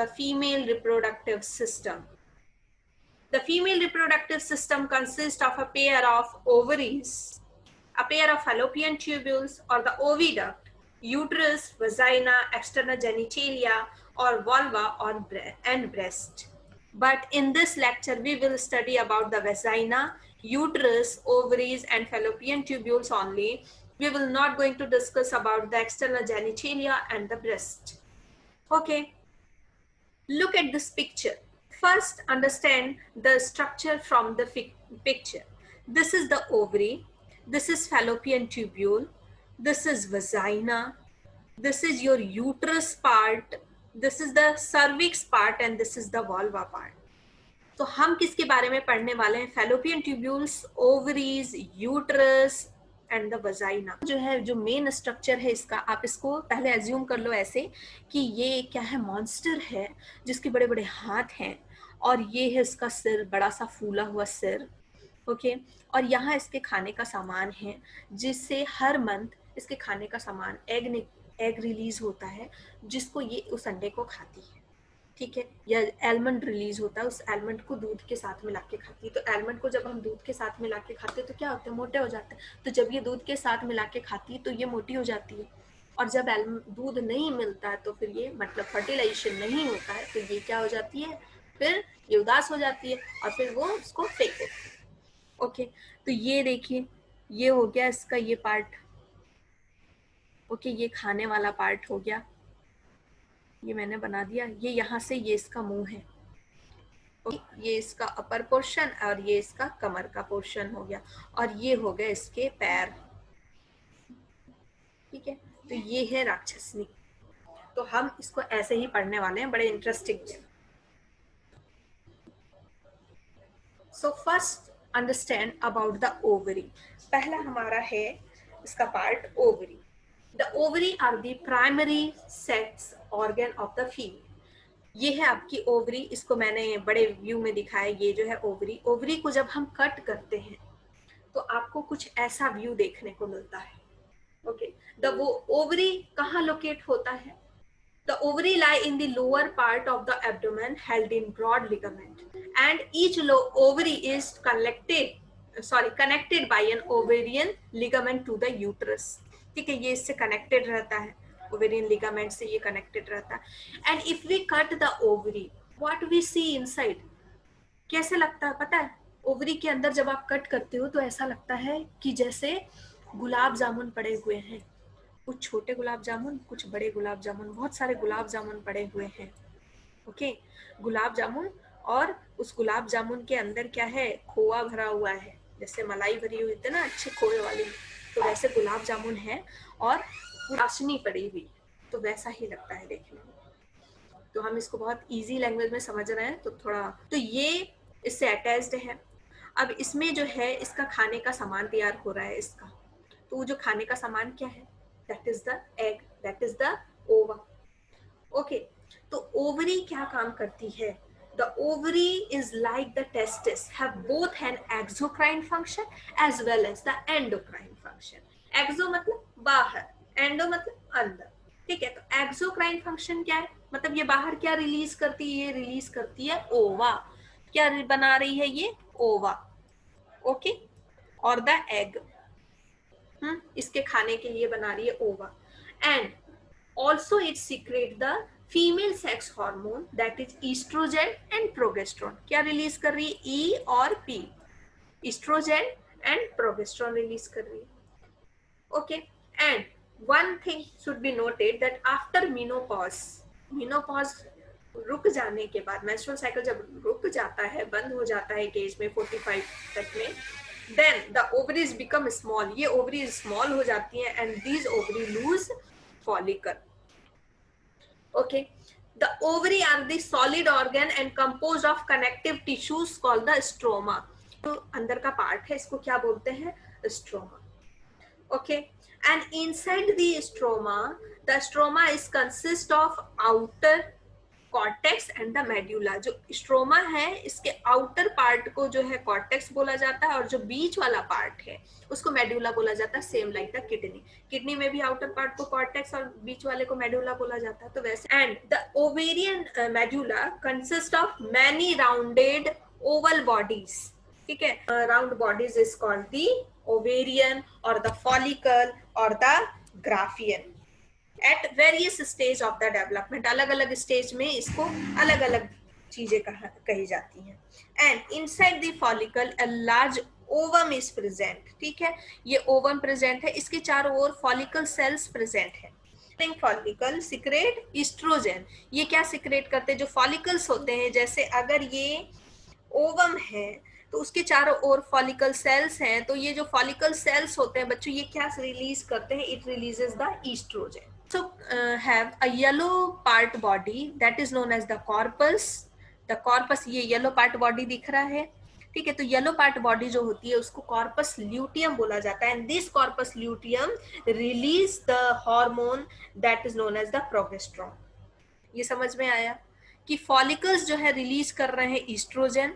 the female reproductive system. The female reproductive system consists of a pair of ovaries, a pair of fallopian tubules or the oviduct, uterus, vagina, external genitalia or vulva and breast. But in this lecture we will study about the vagina, uterus, ovaries and fallopian tubules only. We will not going to discuss about the external genitalia and the breast. Okay, look at this picture. First, understand the structure from the picture. This is the ovary, this is fallopian tubule, this is vagina, this is your uterus part, this is the cervix part and this is the vulva part. तो हम किसके बारे में पढ़ने वाले हैं? Fallopian tubules, ovaries, uterus and the vagina. जो है, जो मेन स्ट्रक्चर है इसका, आप इसको पहले एज्यूम कर लो ऐसे कि ये क्या है, मॉन्स्टर है जिसके बड़े बड़े हाथ हैं और ये है इसका सिर, बड़ा सा फूला हुआ सिर। ओके, और यहाँ इसके खाने का सामान है जिससे हर मंथ इसके खाने का सामान एग रिलीज होता है जिसको ये उस अंडे को खाती है। ठीक है, या एलमंड रिलीज होता है, उस एलमंड को दूध के साथ मिला के खाती है। तो एलमंड को जब हम दूध के साथ मिला के खाते हैं तो क्या होते हैं, मोटे हो जाते हैं। तो जब ये दूध के साथ मिला के खाती है तो ये मोटी हो जाती है, और जब दूध नहीं मिलता है तो फिर ये मतलब फर्टिलाइजेशन नहीं होता है तो ये क्या हो जाती है, फिर ये उदास हो जाती है और फिर वो उसको फेंक देती है। ओके, तो ये देखिए, ये हो गया इसका ये पार्ट। ओके, ये खाने वाला पार्ट हो गया, ये मैंने बना दिया। ये यहाँ से ये इसका मुंह है, ये इसका अपर पोर्शन और ये इसका कमर का पोर्शन हो गया, और ये हो गए इसके पैर। ठीक है, तो ये है राक्षसनी। तो हम इसको ऐसे ही पढ़ने वाले हैं, बड़े interesting. So first understand about the ovary. पहला हमारा है इसका part ovary. The ovary are the primary sex organ of the female. ये है आपकी ओवरी, इसको मैंने बड़े व्यू में दिखाया। ये जो है ओवरी, ओवरी को जब हम कट करते हैं तो आपको कुछ ऐसा व्यू देखने को मिलता है। ओके, वो ओवरी कहाँ लोकेट होता है? The ovary lie in the lower part of the abdomen held in broad ligament and each ovary is connected by an ovarian ligament to the uterus. ठीक है, ये इससे कनेक्टेड रहता है, ओवेरियन लिगामेंट से ये कनेक्टेड रहता है। And if we cut the ovary, what we see inside, कैसे लगता है पता है? ओवरी के अंदर जब आप कट करते हो तो ऐसा लगता है कि जैसे गुलाब जामुन पड़े हुए हैं, कुछ छोटे गुलाब जामुन, कुछ बड़े गुलाब जामुन, बहुत सारे गुलाब जामुन पड़े हुए हैं। ओके, गुलाब जामुन, और उस गुलाब जामुन के अंदर क्या है, खोआ भरा हुआ है, जैसे मलाई भरी हुई थी ना अच्छे खोए वाली, तो वैसे गुलाब जामुन है और चाशनी पड़ी हुई, तो वैसा ही लगता है देखने में। तो हम इसको बहुत इजी लैंग्वेज में समझ रहे हैं, तो थोड़ा, तो ये इससे अटैच्ड है। अब इसमें जो है इसका खाने का सामान तैयार हो रहा है इसका, तो जो खाने का सामान क्या है, that is the egg, that is the ओवा। ओके, तो ओवरी क्या काम करती है? The ovary is like the testis, have both an exocrine function as well as the endocrine function. Exo मतलब बाहर, endo मतलब अंदर। ठीक है, तो exocrine function क्या है? मतलब ये बाहर क्या रिलीज करती है? ये रिलीज करती है ओवा। क्या बना रही है ये? ओवा। ओके, और द एग, इसके खाने के लिए बना रही है ओवा। And also it secret the female sex hormone that is oestrogen and progesterone. क्या रिलीज कर रही है? ई और P, oestrogen and progesterone release कर रही है। Okay, and one thing should be noted that after menopause, menopause रुक जाने के बाद, मेंस्ट्रुअल साइकिल जब रुक जाता है, बंद हो जाता है एज में 45 तक में, then the ovaries become small, ये ovaries small हो जाती हैं and these ovary lose follicle. Okay, the ovary are the solid organ and composed of connective tissues called the stroma. तो अंदर का पार्ट है, इसको क्या बोलते हैं? stroma. Okay, and inside the stroma is consist of outer, cortex and the medulla. जो stroma है इसके आउटर पार्ट को जो है कॉर्टेक्स बोला जाता है और जो बीच वाला पार्ट है उसको मेड्यूला बोला जाता है, same like the kidney. Kidney में भी आउटर पार्ट को कॉर्टेक्स और बीच वाले को मेड्यूला बोला जाता है, तो वैसे। And the ovarian medulla consist of many rounded Oval bodies, ठीक है। Round bodies is called the ovarian और द फॉलिकल और the Graafian. At various stage of the development, अलग अलग स्टेज में इसको अलग अलग चीजें कही जाती हैं। And inside the follicle a large ovum is present, ठीक है। ये ओवम प्रेजेंट है, इसके चारों ओर फॉलिकल सेल्स प्रेजेंट है। फॉलिकल सिक्रेट ईस्ट्रोजन, ये क्या सिक्रेट करते हैं? जो फॉलिकल्स होते हैं, जैसे अगर ये ओवम है तो उसके चारों ओर फॉलिकल सेल्स हैं, तो ये जो फॉलिकल सेल्स होते हैं बच्चों, ये क्या रिलीज करते हैं? It releases the oestrogen. So have a yellow part body that is known as the corpus. The corpus, ये yellow part body दिख रहा है, ठीक है। तो येलो पार्ट बॉडी जो होती है उसको कॉर्पस ल्यूटियम बोला जाता है। And this corpus luteum release the hormone that is known as the progesterone. ये समझ में आया कि फॉलिकल्स जो है रिलीज कर रहे हैं oestrogen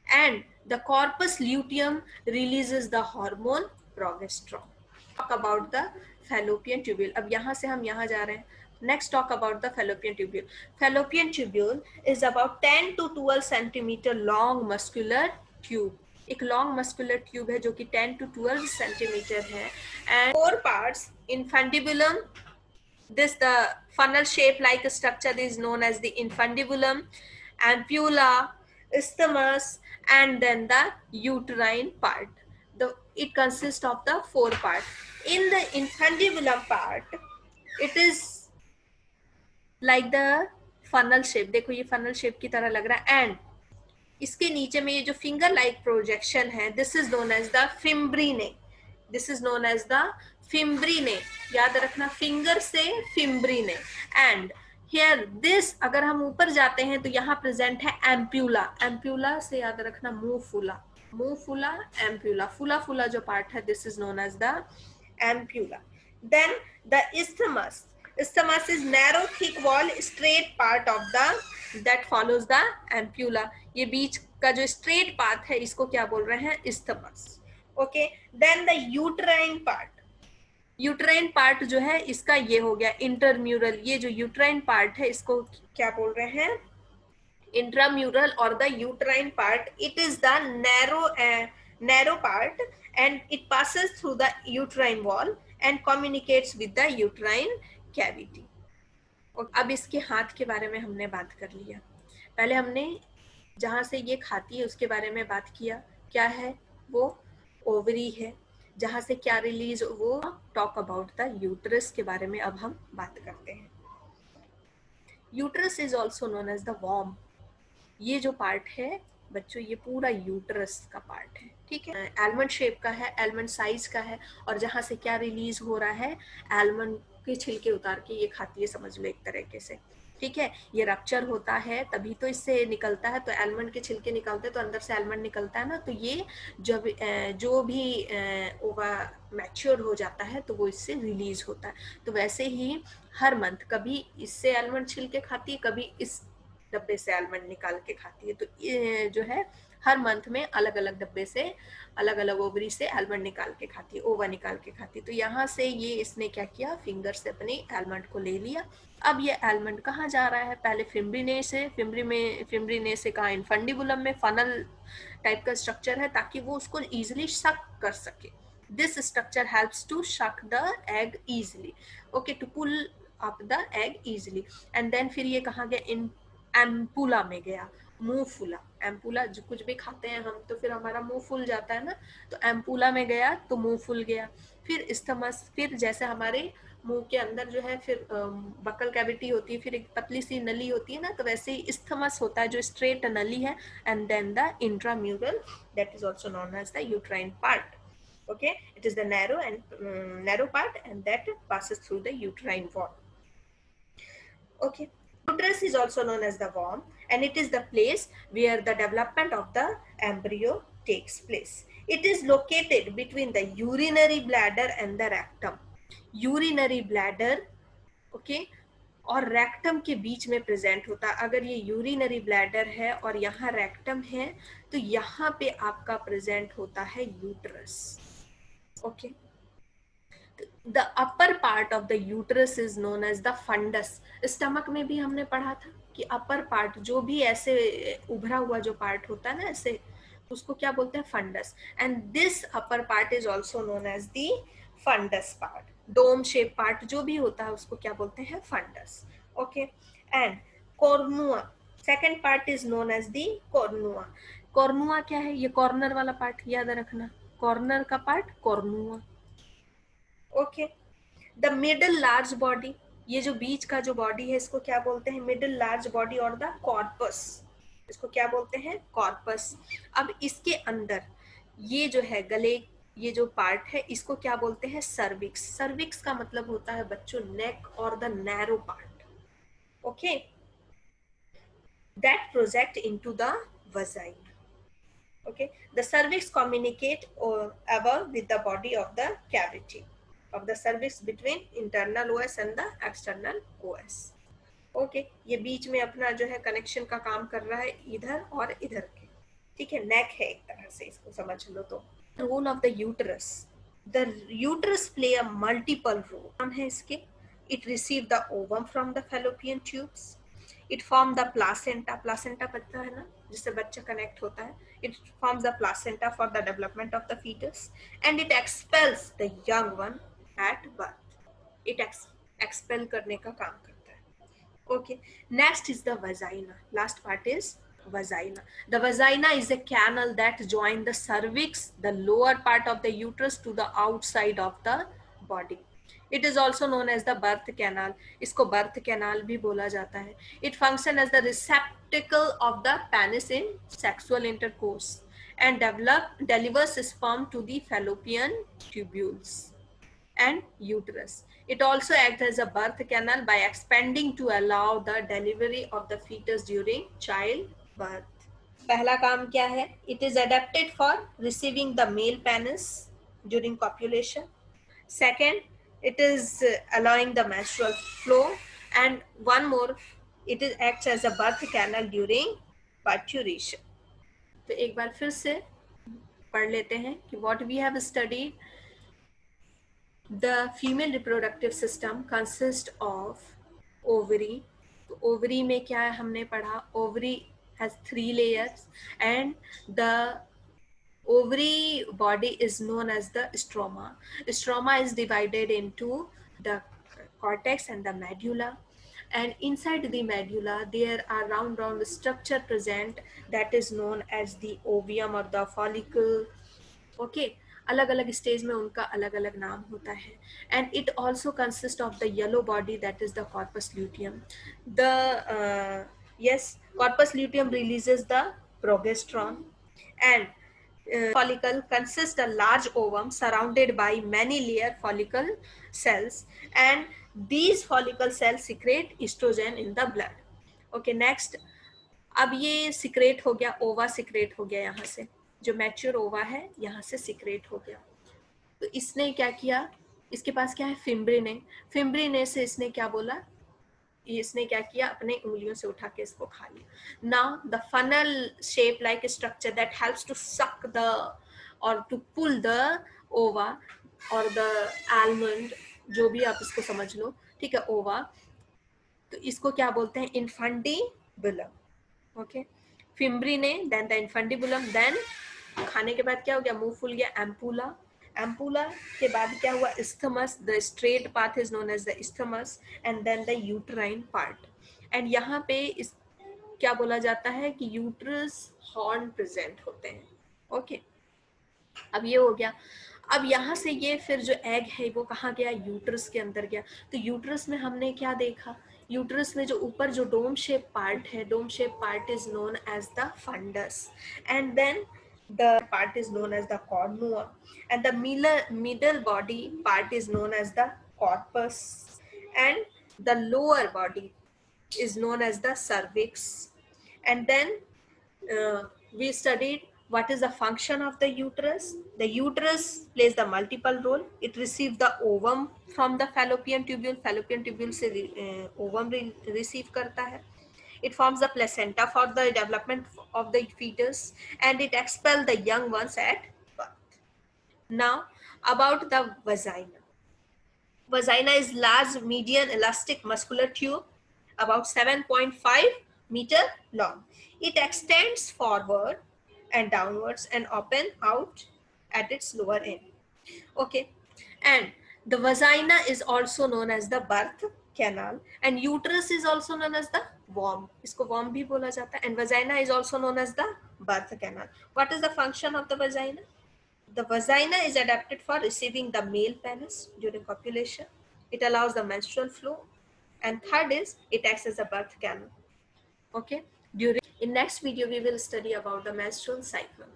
and the corpus luteum releases the hormone progesterone. Talk about the fallopian tubule. अब यहाँ से हम यहाँ जा रहे हैं। Next talk about the fallopian tubule. Fallopian tubule is about 10 to 12 centimeter long muscular tube. एक long muscular tube है जो कि 10 to 12 centimeter है। And 4 parts: infundibulum, this the funnel shape like structure is known as the infundibulum, ampulla, isthmus, and then the uterine part. It consists of the 4 parts. In the infundibulum part, it is like the funnel shape. देखो ये funnel shape की तरह लग रहा है। And इसके नीचे में ये जो फिंगर लाइक प्रोजेक्शन है, this is known as the fimbriae. This is known as the fimbriae, याद रखना, फिंगर से फिम्ब्रीने। एंड हियर दिस, अगर हम ऊपर जाते हैं तो यहाँ प्रेजेंट है एम्प्यूला। एम्प्यूला से याद रखना मुंहफुला, मुंहफुला, एम्प्यूला, फुला फुला जो पार्ट है, this is known as the ampulla. Then the isthmus. Isthmus is narrow thick wall straight part of the that follows the ampulla. ये बीच का जो straight path है इसको क्या बोल रहे हैं? isthmus. Okay. Then the uterine part. Uterine part जो है इसका ये हो गया इंटरम्यूरल। ये जो uterine part है इसको क्या बोल रहे हैं? Intramural or the uterine part. It is the narrow part and it passes through the uterine wall and communicates with the uterine cavity. और अब इसके हाथ के बारे में हमने बात कर लिया। पहले हमने जहाँ से ये खाती है उसके बारे में बात किया, क्या है वो? ओवरी है। जहाँ से क्या रिलीज, वो टॉक अबाउट द यूट्रस के बारे में अब हम बात करते हैं। Uterus is also known as the वॉर्म। ये जो पार्ट है बच्चों, ये पूरा यूट्रस का पार्ट है, ठीक है। एलमंड शेप का है, एलमंड साइज का है, और जहाँ से क्या रिलीज हो रहा है? एलमंड के छिलके उतार के ये खाती है, समझ लो एक तरीके से, ठीक है। ये रप्चर होता है तभी तो इससे निकलता है। तो एलमंड के छिलके निकलते हैं तो अंदर से एलमंड निकलता है ना, तो ये जब जो भी ओवा मैच्योर हो जाता है तो वो इससे रिलीज होता है। तो वैसे ही हर मंथ कभी इससे एलमंड छिलके खाती है, कभी इस डब्बे से आलमंड निकाल के खाती है। तो ये जो है हर मंथ में अलग अलग डब्बे से, अलग अलग ओवरी से आलमंड निकाल के खाती है, ओवा निकाल के खाती है। तो यहाँ से ये इसने क्या किया? फिंगर से अपने आलमंड को ले लिया। अब ये आलमंड कहाँ जा रहा है? पहले फिम्ब्रीने से, फिम्ब्रीने से कहा इनफंडिबुलम में, फनल टाइप का स्ट्रक्चर है ताकि वो उसको इजिली शक कर सके। This structure helps to suck the egg easily, okay, to pull up the egg easily. And then फिर ये कहाँ गया? इन एम्पुला में गया, मुंह फूला। एम्पुला जो कुछ भी खाते हैं हम तो फिर हमारा मुंह फूल जाता है ना, तो एम्पुला में गया तो मुंह फूल गया। फिर इस्थमस, फिर जैसे हमारे मुंह के अंदर जो है फिर बकल कैविटी होती है, फिर एक पतली सी नली होती है ना, तो वैसे ही इस्थमस होता है जो स्ट्रेट नली है। And then the intramural, that is also known as the uterine part. Okay, it is the narrow part and that passes through the uterine wall. Okay. Uterus is also known as the womb and it is the place where the development of the embryo takes place. It is located between the urinary bladder and the rectum. Urinary bladder, okay, और rectum के बीच में present होता है। अगर ये urinary bladder है और यहाँ रेक्टम है तो यहाँ पे आपका प्रेजेंट होता है uterus. Okay, the upper part of the uterus is known as the fundus. Stomach में भी हमने पढ़ा था कि अपर पार्ट जो भी ऐसे उभरा हुआ जो पार्ट होता है ना ऐसे, उसको क्या बोलते हैं? Fundus. And this upper part is also known as the fundus part. Dome shape part जो भी होता है उसको क्या बोलते हैं? Fundus. Okay, and cornua, second part is known as the cornua. Cornua क्या है? ये कॉर्नर वाला पार्ट, याद रखना, कॉर्नर का part कॉर्नुआ। Okay, the middle large body, ये जो बीच का जो बॉडी है इसको क्या बोलते हैं? मिडल लार्ज बॉडी और द कॉर्पस, इसको क्या बोलते हैं? कॉर्पस। अब इसके अंदर ये जो है गले, ये जो पार्ट है इसको क्या बोलते हैं? सर्विक्स। सर्विक्स का मतलब होता है बच्चों नेक और the narrow part. Okay, that project into the vagina. Okay, the cervix communicate above with the body of the cavity of the cervix between internal os and the external os. Okay, ये बीच में अपना जो है connection का काम कर रहा है इधर और इधर के। ठीक है, नेक है एक तरह से, इसको समझ लो। तो role of the uterus, the uterus play a multiple role है इसके। It receive the ovum from the fallopian tubes, it form the placenta, placenta पता है ना जिससे बच्चा कनेक्ट होता है, it forms the placenta for the development of the foetus, and it expels the young one at birth. It expel करने का काम करता है। Okay, next is the vagina. Last part is vagina. The vagina is a canal that joins the cervix, the lower part of the uterus, to the outside of the body. It is also known as the birth canal. इसको birth canal भी बोला जाता है. It functions as the receptacle of the penis in sexual intercourse and delivers sperm to the fallopian tubules and uterus. It also acts as a birth canal by expanding to allow the delivery of the fetus during childbirth. पहला काम क्या है? It is adapted for receiving the male penis during copulation. Second, it is allowing the menstrual flow, and one more, it is acts as a birth canal during parturition. तो एक बार फिर से पढ़ लेते हैं कि what we have studied. The female reproductive system consists of ovary. तो ovary में क्या है हमने पढ़ा? Ovary has 3 layers and the ovary body is known as the stroma. Stroma is divided into the cortex and the medulla, and inside the medulla there are round structure present that is known as the ovum or the follicle. Okay, अलग अलग stage में उनका अलग अलग नाम होता है। And it also consist of the yellow body that is the corpus luteum. The yes, corpus luteum releases the progesterone, and follicle consists a large ovum surrounded by many layer follicle cells, and these follicle cells secrete estrogen in the blood. Okay, next, अब ये secrete हो गया, ओवा secrete हो गया, यहाँ से जो मैच्योर ओवा है यहाँ से सिक्रेट हो गया। तो इसने क्या किया? इसके पास क्या है? फिम्ब्रिने। फिम्ब्रिने से इसने क्या बोला? इसने क्या किया? अपने उंगलियों से उठा के इसको खा लिया। Now the funnel shape like structure that helps to suck the or to pull the ova or the almond, जो भी आप इसको समझ लो, ठीक है, ओवा। तो इसको क्या बोलते हैं? Infundibulum. Okay, fimbriae, then the infundibulum, then खाने के बाद क्या हो गया? मुंह फूल गया, एम्पूला। एम्पूला के बाद क्या हुआ? Isthmus. The straight path is known as the isthmus, and then the uterine part. एंड यहाँ पे इस क्या बोला जाता है कि यूट्रस हॉर्न प्रेजेंट होते हैं। ओके, अब ये हो गया। अब यहाँ से ये फिर जो एग है वो कहाँ गया? यूट्रस के अंदर गया। तो यूट्रस में हमने क्या देखा? यूट्रस में जो ऊपर जो डोम शेप पार्ट है, dome shape part is known as the fundus, and then the part is known as the cornua, and the middle body part is known as the corpus, and the lower body is known as the cervix. And then we studied What is the function of the uterus? The uterus plays the multiple role. It receives the ovum from the fallopian tubule. Fallopian tubule से ovum receive करता है. It forms the placenta for the development of the fetus, and it expels the young ones at birth. Now, about the vagina. Vagina is large, median, elastic muscular tube, about 7.5 meter long. It extends forward and downwards and open out at its lower end. Okay, and the vagina is also known as the birth canal, and uterus is also known as the womb. इसको womb भी बोला जाता है, and vagina is also known as the birth canal. What is the function of the vagina? The vagina is adapted for receiving the male penis during copulation. It allows the menstrual flow. And third is it acts as a birth canal. Okay. During in next video we will study about the menstrual cycle.